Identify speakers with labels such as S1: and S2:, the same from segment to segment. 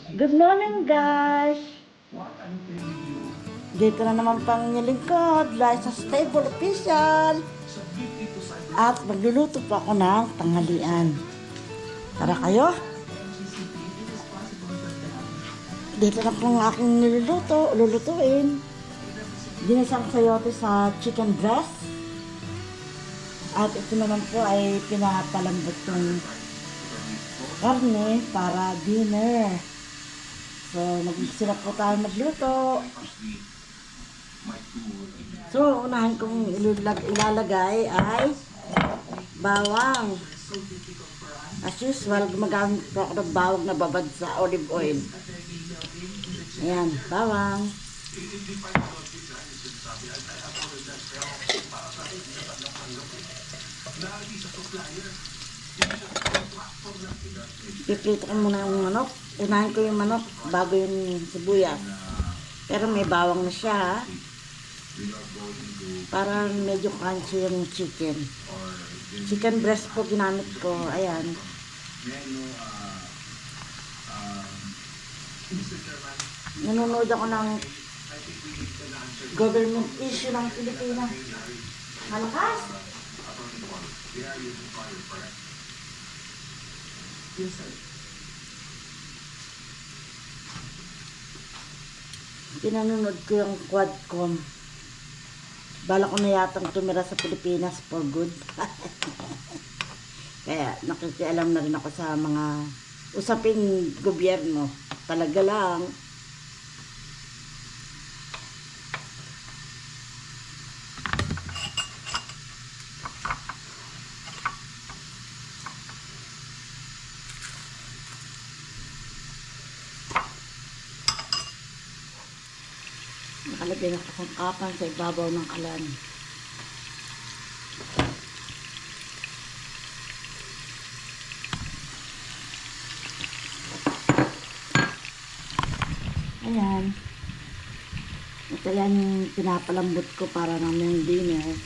S1: Good morning, guys! Dito na naman pang lingkod, live sa Stable Official. At magluluto po ako ng tanghalian. Tara kayo! Dito na po ang aking lulutuin. Ginisang sayote sa chicken breast. At ito naman po ay pinapalambot ng karne para dinner. So, mag-sila po tayo magluto. So, unahin kong ilalagay ay bawang. As usual, gumagamit po ako ng bawang na babad sa olive oil. Ayan, bawang. Piprito ko muna yung manok. Unahin ko yung manok bago yung sibuyas. Pero may bawang na siya, ha? Para medyo crunchy yung chicken. Chicken breast po ginamit ko. Ayan. Nanonood ako ng government issue ng Pilipinas. Malakas! Pinanonood ko yung Quadcom. Bala ko na yatang tumira sa Pilipinas for good. Kaya nakikialam na rin ako sa mga usaping gobyerno. Talaga lang. Nakalagay na kasangkapan sa ibabaw ng kalan. Ayan. Ito yan yung pinapalambot ko para namin dinner.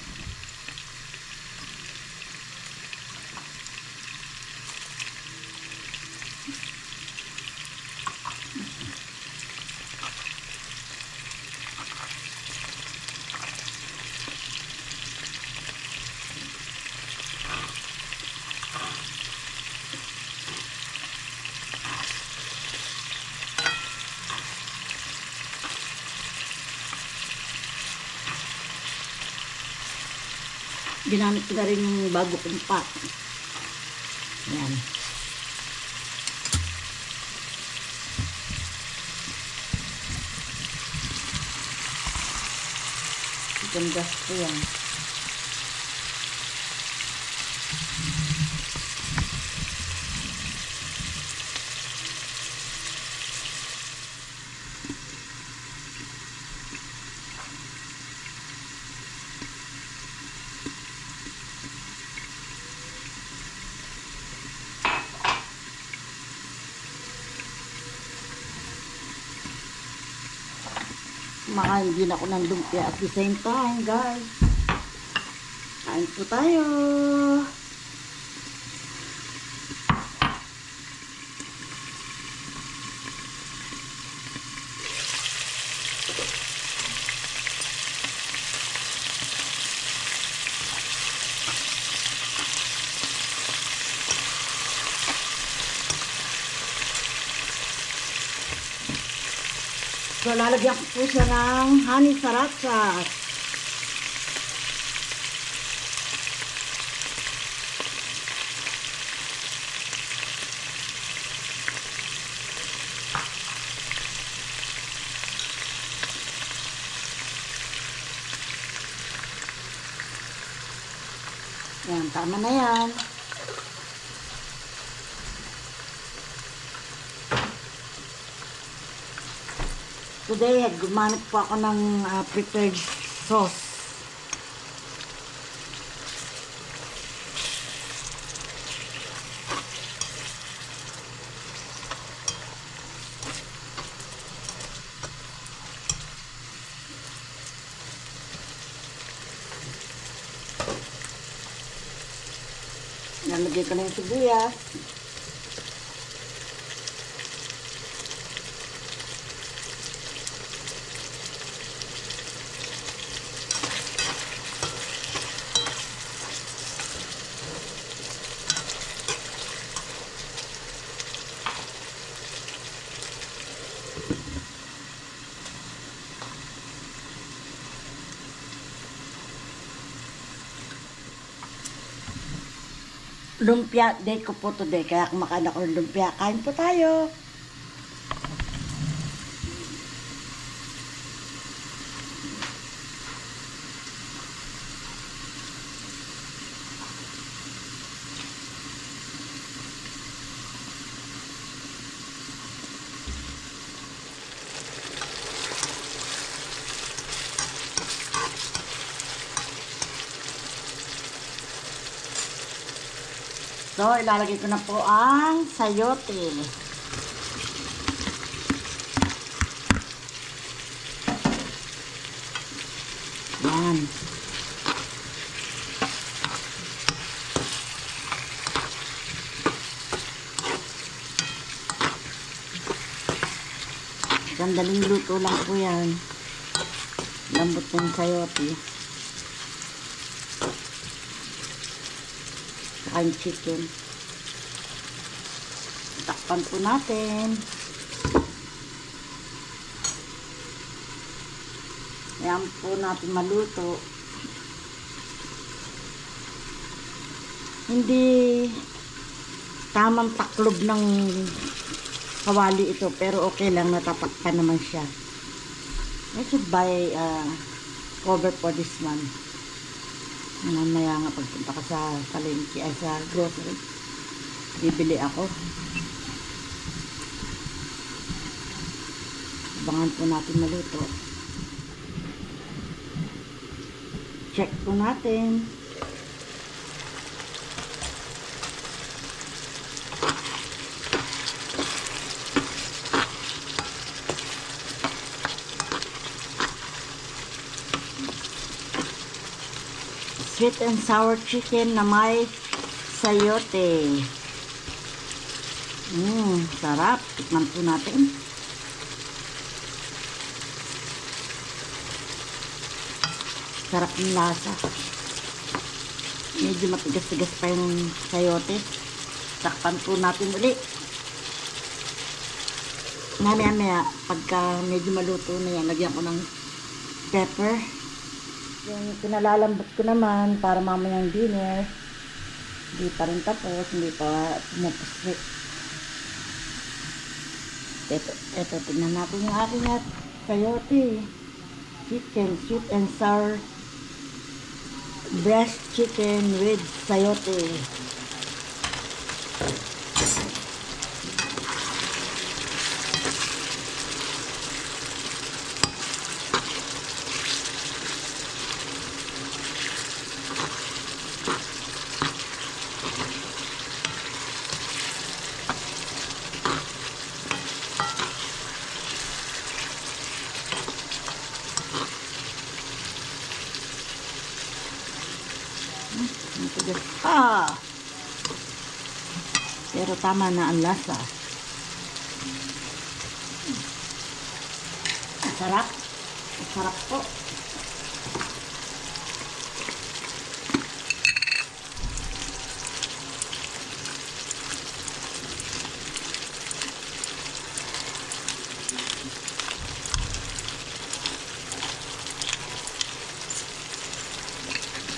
S1: Ginamit ko na rin yung bago kong pot. Ayan. Chicken breast ko yan. Kumakain din ako ng lumpia at the same time, guys. Kain po tayo. So, lalagyan ko po siya ng honey sriracha. Yan, tama na yan. Today, gumamit po ako ng prepared sauce. Nalagay ko na yung sibuyas. lumpia day ko po today. Kaya kumakain ako ng lumpia. Kain po tayo. So, ilalagay ko na po ang sayote. Yan. Sandaling luto lang po yan. Lambot ng sayote. Ang chicken. Takpan po natin. Ayan po natin maluto. Hindi tamang taklob ng kawali ito, pero okay lang, natatakpan naman siya. I should buy cover for this one. Mamaya nga pagpunta ka sa palengke ay sa grocery, bibili ako. Abangan po natin maluto. Check po natin. Sweet and sour chicken na may sayote. Sarap. Tikman po natin. Sarap ng lasa. Medyo matigas-tigas pa yung sayote. Takpan po natin uli. Mamaya-maya, pagka medyo maluto na yan, lagyan ko ng pepper. Yung pinalalambot ko naman para mamayang dinner. Hindi pa rin tapos, hindi pa pumapasok. Ito, tingnan natin yung aking sayote. Chicken, sweet and sour breast chicken with sayote. Pero tama na ang lasa. Sarap. Sarap po.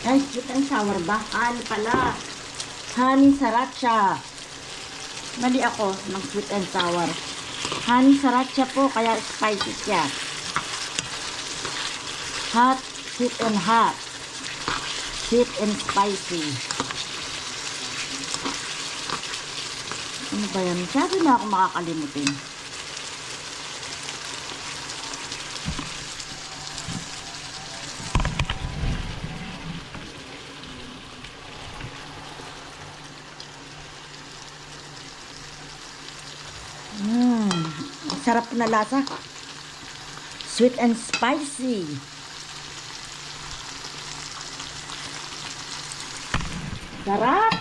S1: Ay, sweet and sour ba? Ano pala? Honey sriracha. Mali ako ng sweet and sour. Honey sriracha po, kaya spicy siya. Hot, sweet and hot. Sweet and spicy. Ano ba yan? Sabi na ako makakalimutin. Sarap na lasa. Sweet and spicy. Sarap.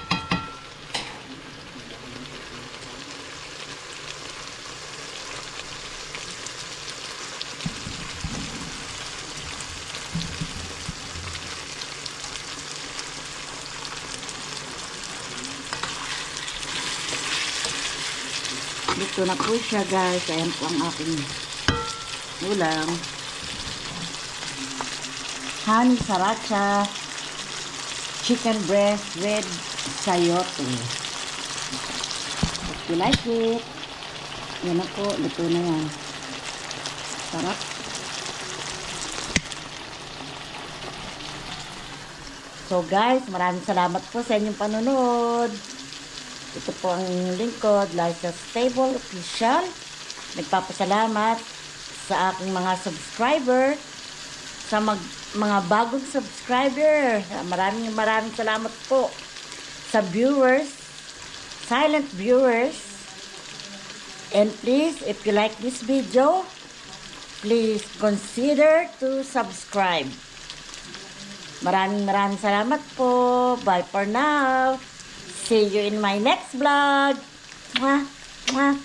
S1: Ito na po siya, guys. Ayan po ang aking ulam. Honey sriracha chicken breast with sayote. If you like it, yan na po, luto na yan. Sarap. So guys, maraming salamat po sa inyong panunod. Ito po ang lingkod, Liza Stable Official. Nagpapasalamat sa aking mga subscriber, sa mga bagong subscriber. Maraming salamat po sa viewers, silent viewers. And please, if you like this video, please consider to subscribe. Maraming salamat po. Bye for now. See you in my next vlog. Mwah, mwah.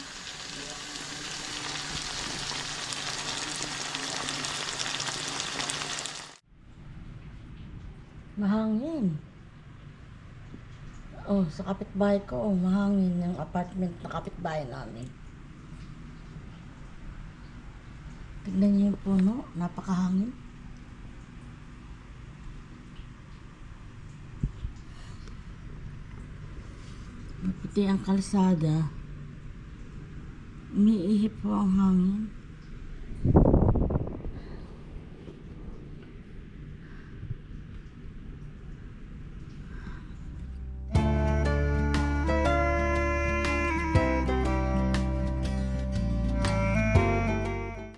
S1: Mahangin. Oh, sa kapitbahay ko, mahangin yung apartment na kapitbahay namin. Tignan niyo yung puno, napakahangin. Maputi ang kalsada. Umiihip po ang hangin.